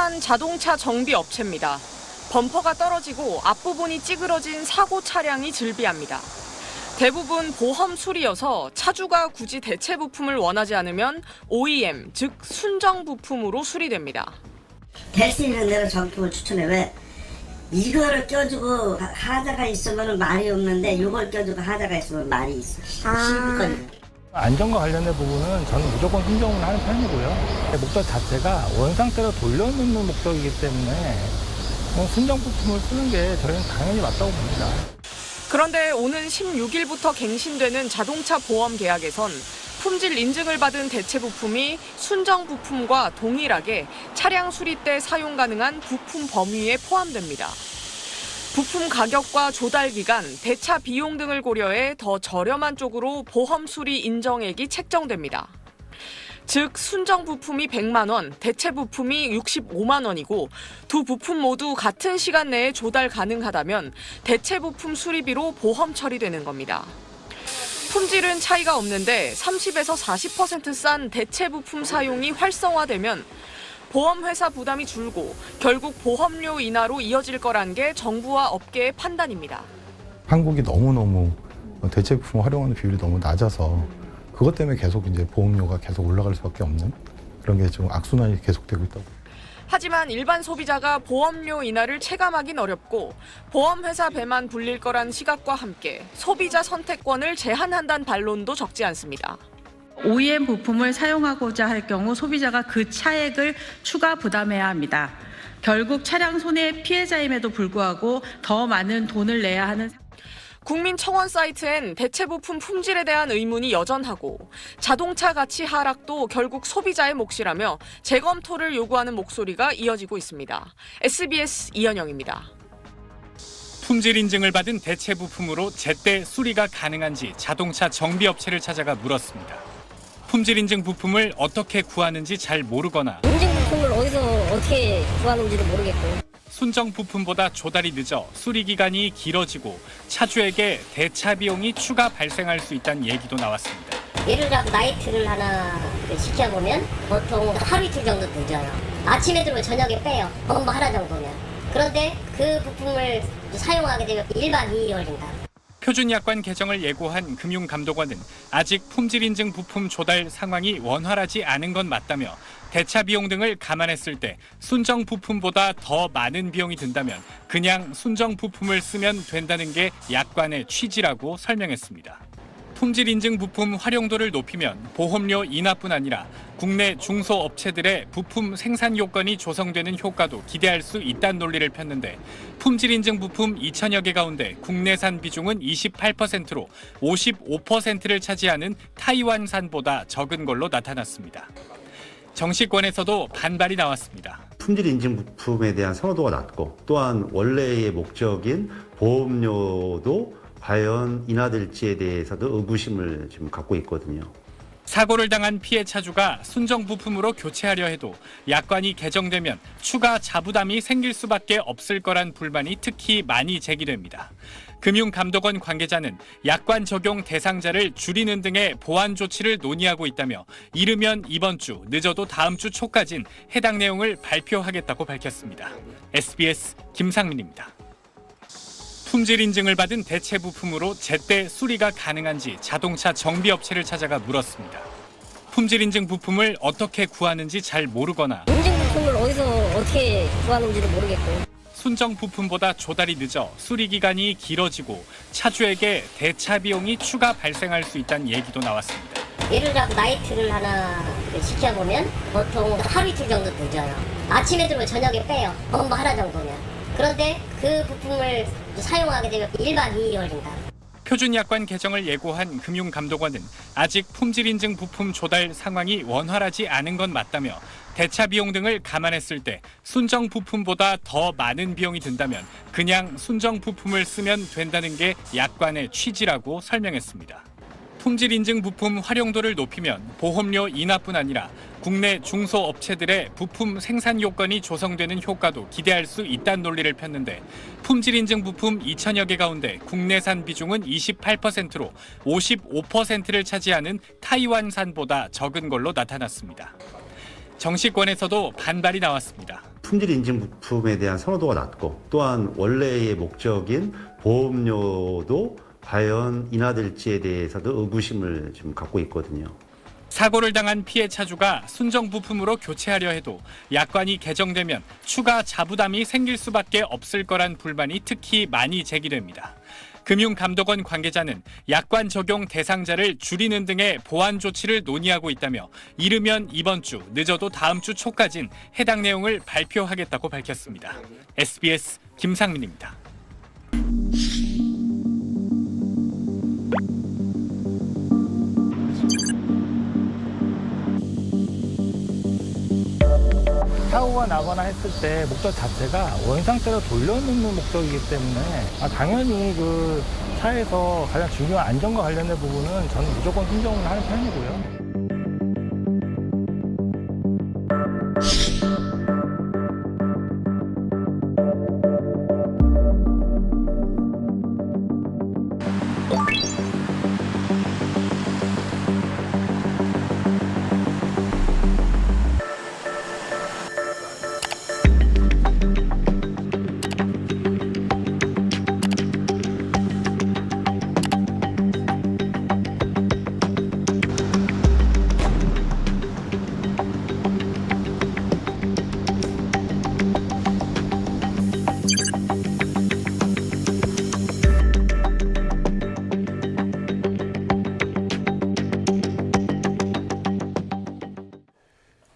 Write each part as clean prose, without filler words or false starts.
한 자동차 정비 업체입니다. 범퍼가 떨어지고 앞부분이 찌그러진 사고 차량이 즐비합니다. 대부분 보험 수리여서 차주가 굳이 대체 부품을 원하지 않으면 OEM, 즉 순정 부품으로 수리됩니다. 될 수 있는 대로 정품을 추천해. 왜? 이거를 껴주고 하자가 있으면 말이 없는데 이걸 껴주고 하자가 있으면 말이 있어. 시비거리죠. 안전과 관련된 부분은 저는 무조건 순정을 하는 편이고요. 목적 자체가 원상태로 돌려놓는 목적이기 때문에 순정 부품을 쓰는 게 저희는 당연히 맞다고 봅니다. 그런데 오는 16일부터 갱신되는 자동차 보험 계약에선 품질 인증을 받은 대체 부품이 순정 부품과 동일하게 차량 수리 때 사용 가능한 부품 범위에 포함됩니다. 부품 가격과 조달 기간, 대차 비용 등을 고려해 더 저렴한 쪽으로 보험 수리 인정액이 책정됩니다. 즉 순정 부품이 100만 원, 대체 부품이 65만 원이고 두 부품 모두 같은 시간 내에 조달 가능하다면 대체 부품 수리비로 보험 처리되는 겁니다. 품질은 차이가 없는데 30에서 40% 싼 대체 부품 사용이 활성화되면 보험회사 부담이 줄고 결국 보험료 인하로 이어질 거란 게 정부와 업계의 판단입니다. 한국이 너무너무 대체 부품 활용하는 비율이 너무 낮아서 그것 때문에 계속 이제 보험료가 계속 올라갈 수밖에 없는 그런 게 좀 악순환이 계속되고 있다고. 하지만 일반 소비자가 보험료 인하를 체감하긴 어렵고 보험회사 배만 불릴 거란 시각과 함께 소비자 선택권을 제한한다는 반론도 적지 않습니다. OEM 부품을 사용하고자 할 경우 소비자가 그 차액을 추가 부담해야 합니다. 결국 차량 손해 피해자임에도 불구하고 더 많은 돈을 내야 하는 국민청원 사이트엔 대체 부품 품질에 대한 의문이 여전하고 자동차 가치 하락도 결국 소비자의 몫이라며 재검토를 요구하는 목소리가 이어지고 있습니다. SBS 이현영입니다. 품질 인증을 받은 대체 부품으로 제때 수리가 가능한지 자동차 정비업체를 찾아가 물었습니다. 품질 인증 부품을 어떻게 구하는지 잘 모르거나 인증 부품을 어디서 어떻게 구하는지도 모르겠고. 순정 부품보다 조달이 늦어 수리 기간이 길어지고 차주에게 대차 비용이 추가 발생할 수 있다는 얘기도 나왔습니다. 예를 들어 나이트를 하나 시켜보면 보통 하루 이틀 정도 늦어요. 아침에 들어오면 저녁에 빼요. 업무 하나 정도면. 그런데 그 부품을 사용하게 되면 1박 2일이 걸린다. 표준약관 개정을 예고한 금융감독원은 아직 품질 인증 부품 조달 상황이 원활하지 않은 건 맞다며 대차 비용 등을 감안했을 때 순정 부품보다 더 많은 비용이 든다면 그냥 순정 부품을 쓰면 된다는 게 약관의 취지라고 설명했습니다. 품질 인증 부품 활용도를 높이면 보험료 인하뿐 아니라 국내 중소업체들의 부품 생산 요건이 조성되는 효과도 기대할 수 있다는 논리를 폈는데 품질 인증 부품 2천여 개 가운데 국내산 비중은 28%로 55%를 차지하는 타이완산보다 적은 걸로 나타났습니다. 정치권에서도 반발이 나왔습니다. 품질 인증 부품에 대한 선호도가 낮고 또한 원래의 목적인 보험료도 과연 인하될지에 대해서도 의구심을 지금 갖고 있거든요. 사고를 당한 피해 차주가 순정 부품으로 교체하려 해도 약관이 개정되면 추가 자부담이 생길 수밖에 없을 거란 불만이 특히 많이 제기됩니다. 금융감독원 관계자는 약관 적용 대상자를 줄이는 등의 보완 조치를 논의하고 있다며 이르면 이번 주, 늦어도 다음 주 초까진 해당 내용을 발표하겠다고 밝혔습니다. SBS 김상민입니다. 품질 인증을 받은 대체 부품으로 제때 수리가 가능한지 자동차 정비업체를 찾아가 물었습니다. 품질 인증 부품을 어떻게 구하는지 잘 모르거나 인증 부품을 어디서 어떻게 구하는지도 모르겠고. 순정 부품보다 조달이 늦어 수리 기간이 길어지고 차주에게 대차 비용이 추가 발생할 수 있다는 얘기도 나왔습니다. 예를 들어 나이트를 하나 시켜보면 보통 하루 이틀 정도 늦어요. 아침에 들어오면 저녁에 빼요. 업무 하나 정도면. 그런데 그 부품을 사용하게 되면 1박 2일이 걸린다. 표준약관 개정을 예고한 금융감독원은 아직 품질 인증 부품 조달 상황이 원활하지 않은 건 맞다며 대차 비용 등을 감안했을 때 순정 부품보다 더 많은 비용이 든다면 그냥 순정 부품을 쓰면 된다는 게 약관의 취지라고 설명했습니다. 품질 인증 부품 활용도를 높이면 보험료 인하뿐 아니라 국내 중소업체들의 부품 생산 요건이 조성되는 효과도 기대할 수 있다는 논리를 폈는데 품질 인증 부품 2천여 개 가운데 국내산 비중은 28%로 55%를 차지하는 타이완산보다 적은 걸로 나타났습니다. 정치권에서도 반발이 나왔습니다. 품질 인증 부품에 대한 선호도가 낮고 또한 원래의 목적인 보험료도 과연 인하될지에 대해서도 의구심을 지금 갖고 있거든요. 사고를 당한 피해 차주가 순정 부품으로 교체하려 해도 약관이 개정되면 추가 자부담이 생길 수밖에 없을 거란 불만이 특히 많이 제기됩니다. 금융감독원 관계자는 약관 적용 대상자를 줄이는 등의 보완 조치를 논의하고 있다며 이르면 이번 주, 늦어도 다음 주 초까진 해당 내용을 발표하겠다고 밝혔습니다. SBS 김상민입니다. 사고가 나거나 했을 때 목적 자체가 원상태로 돌려놓는 목적이기 때문에 당연히 그 차에서 가장 중요한 안전과 관련된 부분은 저는 무조건 순정을 하는 편이고요.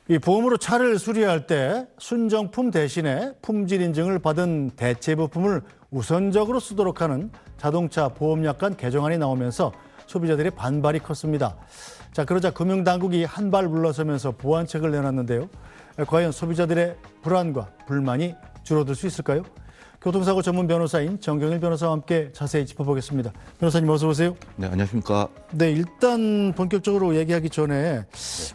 이 보험으로 차를 수리할 때 순정품 대신에 품질 인증을 받은 대체 부품을 우선적으로 쓰도록 하는 자동차 보험약관 개정안이 나오면서 소비자들의 반발이 컸습니다. 자, 그러자 금융당국이 한 발 물러서면서 보완책을 내놨는데요. 과연 소비자들의 불안과 불만이 줄어들 수 있을까요? 교통사고 전문 변호사인 정경일 변호사와 함께 자세히 짚어보겠습니다. 변호사님 어서 오세요. 네, 안녕하십니까. 네, 일단 본격적으로 얘기하기 전에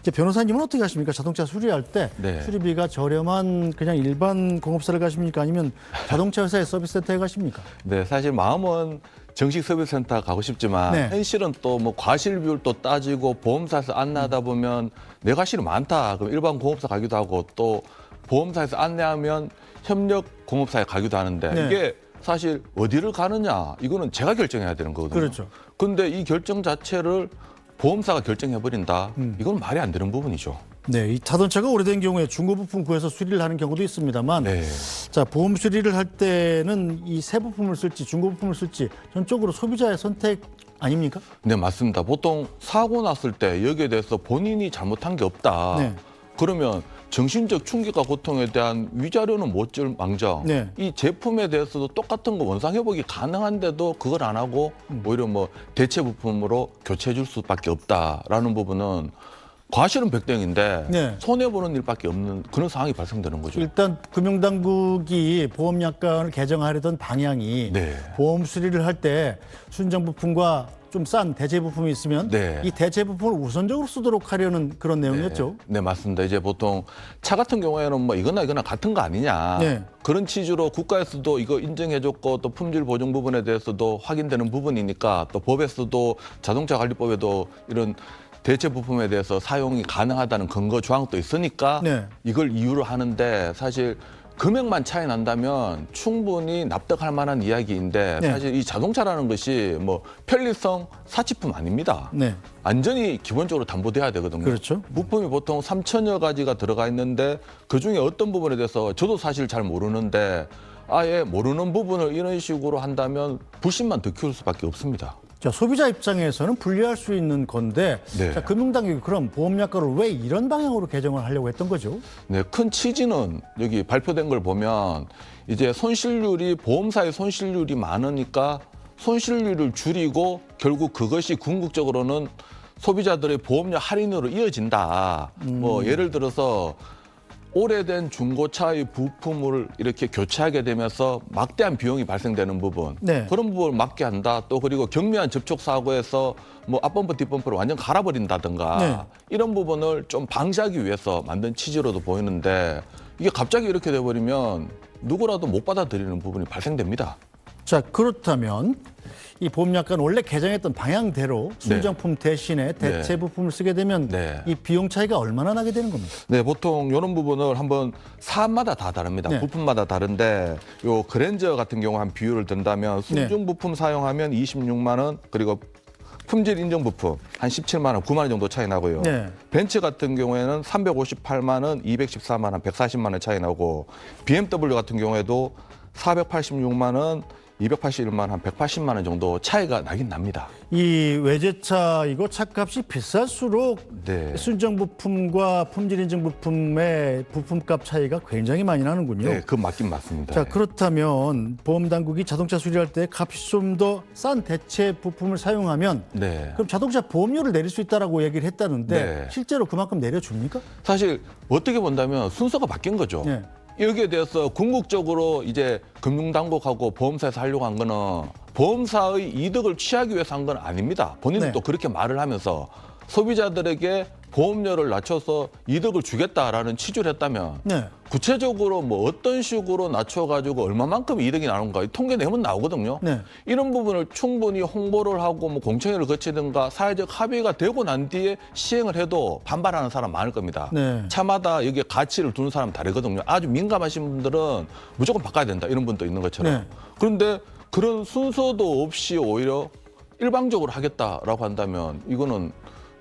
이제 변호사님은 어떻게 하십니까? 자동차 수리할 때 네. 수리비가 저렴한 그냥 일반 공업사를 가십니까? 아니면 자동차 회사의 서비스센터에 가십니까? 네, 사실 마음은 정식 서비스센터 가고 싶지만 네. 현실은 또 뭐 과실 비율도 따지고 보험사에서 안내하다 보면 내 과실이 많다. 그럼 일반 공업사 가기도 하고 또 보험사에서 안내하면 협력 공업사에 가기도 하는데 네. 이게 사실 어디를 가느냐 이거는 제가 결정해야 되는 거거든요. 그렇죠. 근데 이 결정 자체를 보험사가 결정해버린다. 이건 말이 안 되는 부분이죠. 네, 이 자동차가 오래된 경우에 중고 부품 구해서 수리를 하는 경우도 있습니다만 네. 자, 보험 수리를 할 때는 이 새 부품을 쓸지 중고 부품을 쓸지 전적으로 소비자의 선택 아닙니까? 네, 맞습니다. 보통 사고 났을 때 여기에 대해서 본인이 잘못한 게 없다. 네. 그러면 정신적 충격과 고통에 대한 위자료는 못 줄 망정 네. 이 제품에 대해서도 똑같은 거 원상 회복이 가능한데도 그걸 안 하고 오히려 뭐 대체 부품으로 교체해 줄 수밖에 없다라는 부분은 과실은 백등인데 네. 손해보는 일밖에 없는 그런 상황이 발생되는 거죠. 일단 금융당국이 보험약관을 개정하려던 방향이 네. 보험 수리를 할 때 순정 부품과 좀 싼 대체 부품이 있으면 네. 이 대체 부품을 우선적으로 쓰도록 하려는 그런 내용이었죠. 네, 맞습니다. 이제 보통 차 같은 경우에는 뭐 이거나 같은 거 아니냐. 네. 그런 취지로 국가에서도 이거 인정해줬고 또 품질 보증 부분에 대해서도 확인되는 부분이니까 또 법에서도 자동차 관리법에도 이런 대체 부품에 대해서 사용이 가능하다는 근거 조항도 있으니까 네. 이걸 이유로 하는데 사실 금액만 차이 난다면 충분히 납득할 만한 이야기인데 네. 사실 이 자동차라는 것이 뭐 편리성 사치품 아닙니다. 네. 안전이 기본적으로 담보돼야 되거든요. 그렇죠. 부품이 보통 3천여 가지가 들어가 있는데 그중에 어떤 부분에 대해서 저도 사실 잘 모르는데 아예 모르는 부분을 이런 식으로 한다면 불신만 더 키울 수밖에 없습니다. 자, 소비자 입장에서는 불리할 수 있는 건데 네. 자, 금융당국이 그럼 보험약관을 왜 이런 방향으로 개정을 하려고 했던 거죠? 네, 큰 취지는 여기 발표된 걸 보면 이제 손실률이 보험사의 손실률이 많으니까 손실률을 줄이고 결국 그것이 궁극적으로는 소비자들의 보험료 할인으로 이어진다. 뭐 예를 들어서 오래된 중고차의 부품을 이렇게 교체하게 되면서 막대한 비용이 발생되는 부분 네. 그런 부분을 막게 한다. 또 그리고 경미한 접촉 사고에서 뭐 앞범퍼 뒷범퍼를 완전 갈아버린다든가 네. 이런 부분을 좀 방지하기 위해서 만든 취지로도 보이는데 이게 갑자기 이렇게 돼버리면 누구라도 못 받아들이는 부분이 발생됩니다. 자, 그렇다면 이 보험약관 원래 개정했던 방향대로 순정품 대신에 대체 부품을 쓰게 되면 네. 이 비용 차이가 얼마나 나게 되는 겁니까? 네, 보통 이런 부분을 한번 사업마다 다 다릅니다. 네. 부품마다 다른데 요 그랜저 같은 경우 한 비율을 든다면 순정 부품 사용하면 26만 원, 그리고 품질 인증 부품 한 17만 원, 9만 원 정도 차이 나고요. 네. 벤츠 같은 경우에는 358만 원, 214만 원, 140만 원 차이 나고 BMW 같은 경우에도 486만 원, 281만 원, 한 180만 원 정도 차이가 나긴 납니다. 이 외제차 이거 차값이 비쌀수록 네. 순정 부품과 품질 인증 부품의 부품값 차이가 굉장히 많이 나는군요. 네, 그 맞긴 맞습니다. 자, 그렇다면 보험 당국이 자동차 수리할 때 값이 좀 더 싼 대체 부품을 사용하면 네. 그럼 자동차 보험료를 내릴 수 있다라고 얘기를 했다는데 네. 실제로 그만큼 내려줍니까? 사실 어떻게 본다면 순서가 바뀐 거죠. 네. 여기에 대해서 궁극적으로 이제 금융당국하고 보험사에서 하려고 한 거는 보험사의 이득을 취하기 위해서 한 건 아닙니다. 본인들도 네. 그렇게 말을 하면서 소비자들에게 보험료를 낮춰서 이득을 주겠다라는 취지를 했다면 네. 구체적으로 뭐 어떤 식으로 낮춰가지고 얼마만큼 이득이 나는가 통계 내면 나오거든요. 네. 이런 부분을 충분히 홍보를 하고 뭐 공청회를 거치든가 사회적 합의가 되고 난 뒤에 시행을 해도 반발하는 사람 많을 겁니다. 네. 차마다 여기에 가치를 두는 사람 다르거든요. 아주 민감하신 분들은 무조건 바꿔야 된다 이런 분도 있는 것처럼. 네. 그런데 그런 순서도 없이 오히려 일방적으로 하겠다라고 한다면 이거는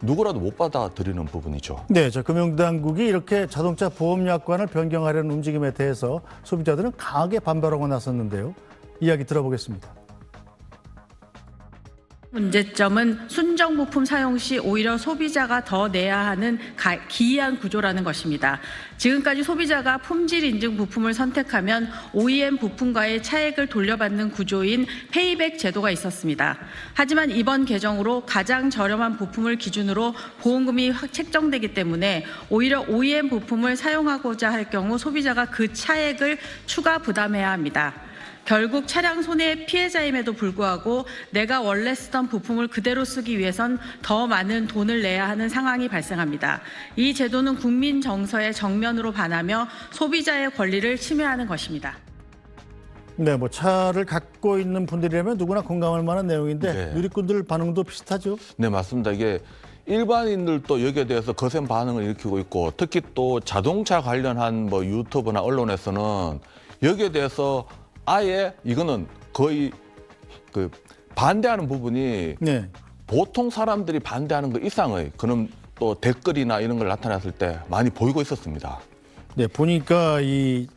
누구라도 못 받아들이는 부분이죠. 네, 저 금융당국이 이렇게 자동차 보험약관을 변경하려는 움직임에 대해서 소비자들은 강하게 반발하고 나섰는데요. 이야기 들어보겠습니다. 문제점은 순정 부품 사용 시 오히려 소비자가 더 내야 하는 기이한 구조라는 것입니다. 지금까지 소비자가 품질 인증 부품을 선택하면 OEM 부품과의 차액을 돌려받는 구조인 페이백 제도가 있었습니다. 하지만 이번 개정으로 가장 저렴한 부품을 기준으로 보험금이 책정되기 때문에 오히려 OEM 부품을 사용하고자 할 경우 소비자가 그 차액을 추가 부담해야 합니다. 결국 차량 손해의 피해자임에도 불구하고 내가 원래 쓰던 부품을 그대로 쓰기 위해선 더 많은 돈을 내야 하는 상황이 발생합니다. 이 제도는 국민 정서에 정면으로 반하며 소비자의 권리를 침해하는 것입니다. 네, 뭐 차를 갖고 있는 분들이라면 누구나 공감할 만한 내용인데 네. 누리꾼들 반응도 비슷하죠? 네, 맞습니다. 이게 일반인들도 여기에 대해서 거센 반응을 일으키고 있고 특히 또 자동차 관련한 뭐 유튜브나 언론에서는 여기에 대해서 아예 이거는 거의 그 반대하는 부분이 네. 보통 사람들이 반대하는 것 이상의 그런 또 댓글이나 이런 걸 나타났을 때 많이 보이고 있었습니다. 네, 보니까 이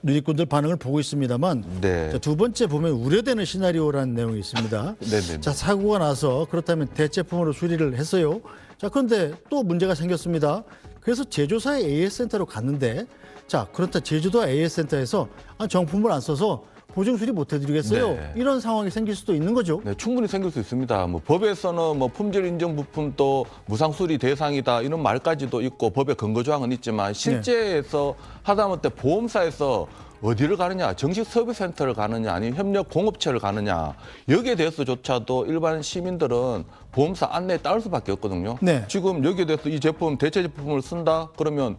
누리꾼들 반응을 보고 있습니다만 네. 자, 두 번째 보면 우려되는 시나리오라는 내용이 있습니다. 네네. 자, 사고가 나서 그렇다면 대체품으로 수리를 했어요. 자, 그런데 또 문제가 생겼습니다. 그래서 제조사의 AS센터로 갔는데 자, 그렇다 제주도 AS센터에서 정품을 안 써서 보증 수리 못 해드리겠어요. 네. 이런 상황이 생길 수도 있는 거죠. 네, 충분히 생길 수 있습니다. 뭐 법에서는 뭐 품질 인증 부품도 무상 수리 대상이다 이런 말까지도 있고 법의 근거 조항은 있지만 실제에서 하다못해 보험사에서 어디를 가느냐, 정식 서비스 센터를 가느냐, 아니면 협력 공업체를 가느냐 여기에 대해서조차도 일반 시민들은 보험사 안내에 따를 수밖에 없거든요. 네. 지금 여기에 대해서 이 제품 대체 제품을 쓴다 그러면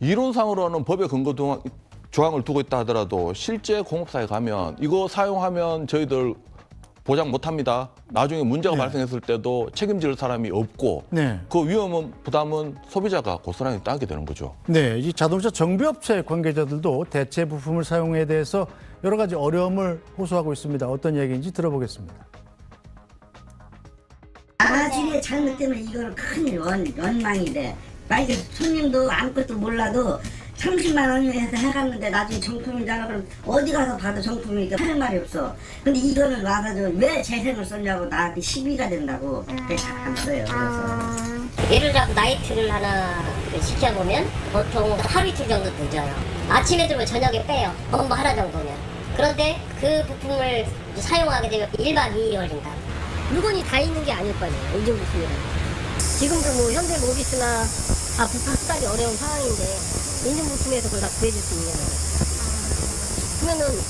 이론상으로는 법의 근거 조항을 두고 있다 하더라도 실제 공업사에 가면 이거 사용하면 저희들 보장 못합니다. 나중에 문제가 발생했을 때도 책임질 사람이 없고 네. 그 위험은 부담은 소비자가 고스란히 따게 되는 거죠. 네, 이 자동차 정비업체 관계자들도 대체 부품을 사용에 대해서 여러 가지 어려움을 호소하고 있습니다. 어떤 얘기인지 들어보겠습니다. 나중에 잘못되면 이거는 큰 원망이 돼. 만약에 손님도 아무것도 몰라도 30만 원이면 해서 해갔는데 나중에 정품이잖아. 그럼 어디 가서 봐도 정품이니까 할 말이 없어. 근데 이거는 와서 왜 재생을 썼냐고 나한테 시비가 된다고 그래서 안 써요. 그래서. 예를 들어 나이트를 하나 시켜보면 보통 하루 이틀 정도 늦어요. 아침에 들면 저녁에 빼요. 뭐 하나 정도면. 그런데 그 부품을 사용하게 되면 1박 2일이 걸린다. 물건이 다 있는 게 아닐 거 아니에요. 인증 부품이라는. 지금도 뭐 현대 모비스나 다 부품 수달이 어려운 상황인데 인증 부품에서 그걸 다 구해줄 수 있는 거예요. 그러면은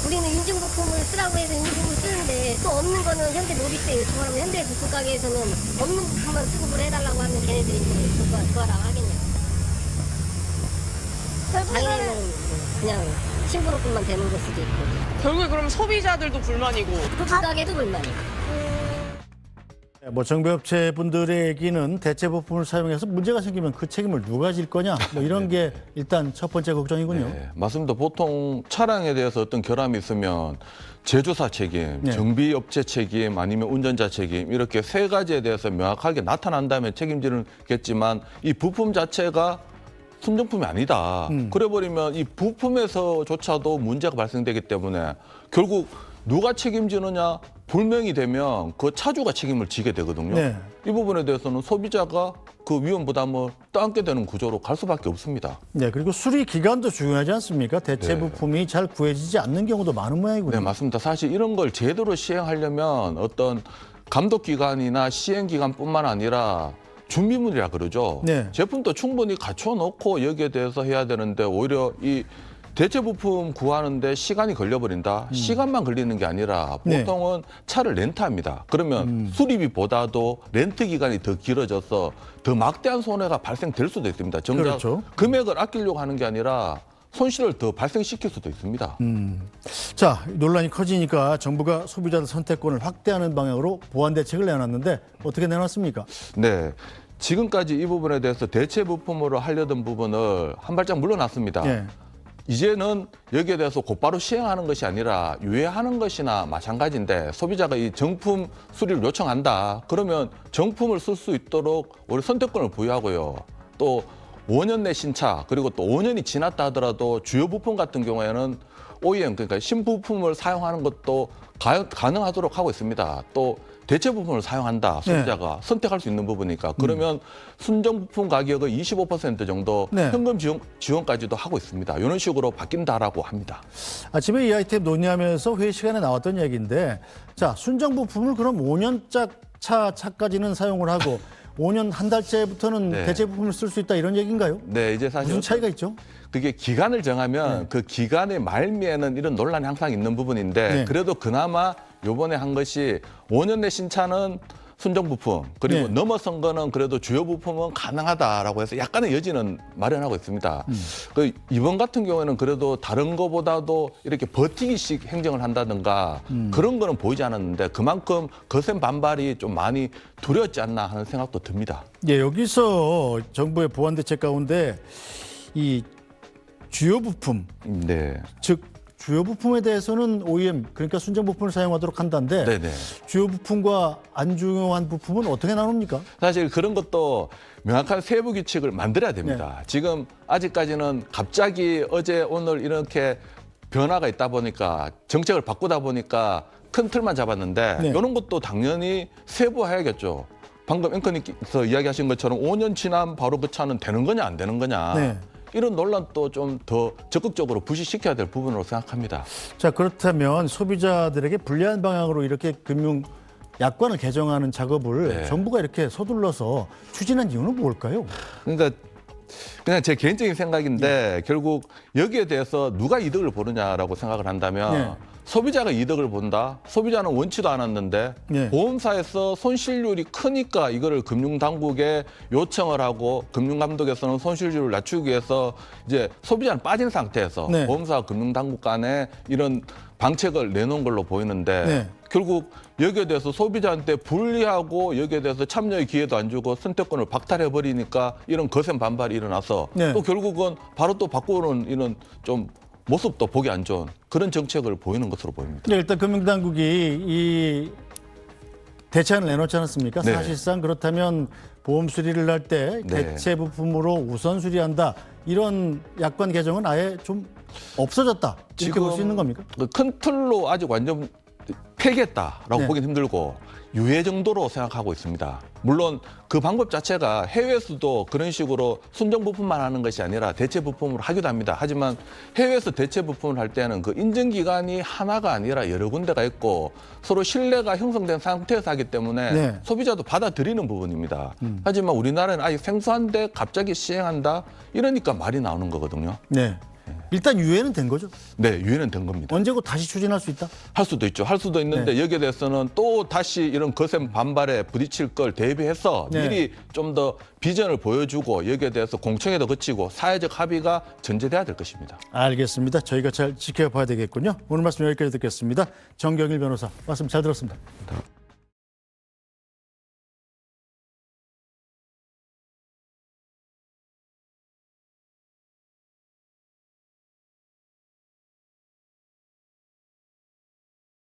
우리는 인증 부품을 쓰라고 해서 인증 부품을 쓰는데 또 없는 거는 현대 모비스에 요청하면 현대 부품 가게에서는 없는 부품만 수급을 해달라고 하면 걔네들이 그거라고 하겠네요. 당연히 그냥 심부름꾼만 되는 걸 수도 있고. 결국에 그럼 소비자들도 불만이고 가게도 불만이고. 뭐 정비업체 분들의 얘기는 대체 부품을 사용해서 문제가 생기면 그 책임을 누가 질 거냐 뭐 이런 게 일단 첫 번째 걱정이군요. 네, 맞습니다. 보통 차량에 대해서 어떤 결함이 있으면 제조사 책임, 네. 정비업체 책임, 아니면 운전자 책임 이렇게 세 가지에 대해서 명확하게 나타난다면 책임지겠지만 이 부품 자체가 순정품이 아니다. 그래버리면 이 부품에서조차도 문제가 발생되기 때문에 결국 누가 책임지느냐 불명이 되면 그 차주가 책임을 지게 되거든요. 네. 이 부분에 대해서는 소비자가 그 위험 부담을 떠안게 되는 구조로 갈 수밖에 없습니다. 네, 그리고 수리 기간도 중요하지 않습니까? 대체 네. 부품이 잘 구해지지 않는 경우도 많은 모양이군요. 네, 맞습니다. 사실 이런 걸 제대로 시행하려면 어떤 감독 기관이나 시행 기관뿐만 아니라 준비물이라 그러죠. 네. 제품도 충분히 갖춰놓고 여기에 대해서 해야 되는데 오히려 이 대체 부품 구하는데 시간이 걸려버린다. 시간만 걸리는 게 아니라 네. 보통은 차를 렌트합니다. 그러면 수리비보다도 렌트 기간이 더 길어져서 더 막대한 손해가 발생될 수도 있습니다. 정작 그렇죠. 금액을 아끼려고 하는 게 아니라 손실을 더 발생시킬 수도 있습니다. 자, 논란이 커지니까 정부가 소비자들 선택권을 확대하는 방향으로 보완 대책을 내놨는데 어떻게 내놨습니까? 네. 지금까지 이 부분에 대해서 대체 부품으로 하려던 부분을 한 발짝 물러났습니다. 네. 이제는 여기에 대해서 곧바로 시행하는 것이 아니라 유예하는 것이나 마찬가지인데 소비자가 이 정품 수리를 요청한다. 그러면 정품을 쓸 수 있도록 우리 선택권을 부여하고요. 또 5년 내 신차 그리고 또 5년이 지났다 하더라도 주요 부품 같은 경우에는 OEM 그러니까 신부품을 사용하는 것도 가능하도록 하고 있습니다. 또 대체 부품을 사용한다 소비자가 선택할 수 있는 부분이니까 그러면 순정 부품 가격의 25% 정도 네. 현금 지원까지도 하고 있습니다. 이런 식으로 바뀐다라고 합니다. 아침에 이 아이템 논의하면서 회의 시간에 나왔던 얘기인데 자, 순정 부품을 그럼 5년짜 차까지는 사용을 하고 5년 한 달째부터는 네. 대체 부품을 쓸 수 있다 이런 얘기인가요? 네, 이제 사실 무슨 차이가 있죠? 그게 기간을 정하면 네. 그 기간의 말미에는 이런 논란이 항상 있는 부분인데 네. 그래도 그나마 요번에 한 것이 5년 내 신차는 순정 부품 그리고 네. 넘어선 거는 그래도 주요 부품은 가능하다라고 해서 약간의 여지는 마련하고 있습니다. 그 이번 같은 경우에는 그래도 다른 거보다도 이렇게 버티기식 행정을 한다든가 그런 거는 보이지 않았는데 그만큼 거센 반발이 좀 많이 두려웠지 않나 하는 생각도 듭니다. 예, 여기서 정부의 보완 대책 가운데 이 주요 부품, 네. 즉 주요 부품에 대해서는 OEM 그러니까 순정 부품을 사용하도록 한다는데 네네. 주요 부품과 안 중요한 부품은 어떻게 나눕니까? 사실 그런 것도 명확한 세부 규칙을 만들어야 됩니다. 지금 아직까지는 갑자기 어제 오늘 이렇게 변화가 있다 보니까 정책을 바꾸다 보니까 큰 틀만 잡았는데 네. 이런 것도 당연히 세부화해야겠죠. 방금 앵커님께서 이야기하신 것처럼 5년 지난 바로 그 차는 되는 거냐 안 되는 거냐. 네. 이런 논란도 좀 더 적극적으로 부시시켜야 될 부분으로 생각합니다. 자, 그렇다면 소비자들에게 불리한 방향으로 이렇게 금융 약관을 개정하는 작업을 네. 정부가 이렇게 서둘러서 추진한 이유는 뭘까요? 그러니까 그냥 제 개인적인 생각인데 결국 여기에 대해서 누가 이득을 보느냐라고 생각을 한다면 네. 소비자가 이득을 본다. 소비자는 원치도 않았는데 네. 보험사에서 손실률이 크니까 이거를 금융당국에 요청을 하고 금융감독에서는 손실률을 낮추기 위해서 이제 소비자는 빠진 상태에서 네. 보험사와 금융당국 간에 이런 방책을 내놓은 걸로 보이는데 네. 결국 여기에 대해서 소비자한테 불리하고 여기에 대해서 참여의 기회도 안 주고 선택권을 박탈해버리니까 이런 거센 반발이 일어나서 네. 또 결국은 바로 또 바꾸는 이런 좀 모습도 보기 안 좋은 그런 정책을 보이는 것으로 보입니다. 네, 일단 금융당국이 이 대책을 내놓지 않았습니까? 네. 사실상 그렇다면 보험 수리를 할 때 네. 대체 부품으로 우선 수리한다. 이런 약관 개정은 아예 좀 없어졌다. 이렇게 볼 수 있는 겁니까? 큰 틀로 아직 완전 폐기했다라고 네. 보긴 힘들고 유예 정도로 생각하고 있습니다. 물론 그 방법 자체가 해외에서도 그런 식으로 순정 부품만 하는 것이 아니라 대체 부품으로 하기도 합니다. 하지만 해외에서 대체 부품을 할 때는 그 인증 기관이 하나가 아니라 여러 군데가 있고 서로 신뢰가 형성된 상태에서 하기 때문에 네. 소비자도 받아들이는 부분입니다. 하지만 우리나라는 아직 생소한데 갑자기 시행한다 이러니까 말이 나오는 거거든요. 네. 일단 유예는 된 거죠? 네, 유예는 된 겁니다. 언제고 다시 추진할 수 있다? 할 수도 있죠. 할 수도 있는데 여기에 대해서는 또 다시 이런 거센 반발에 부딪힐 걸 대비해서 네. 미리 좀 더 비전을 보여주고 여기에 대해서 공청회도 거치고 사회적 합의가 전제돼야 될 것입니다. 알겠습니다. 저희가 잘 지켜봐야 되겠군요. 오늘 말씀 여기까지 듣겠습니다. 정경일 변호사 말씀 잘 들었습니다.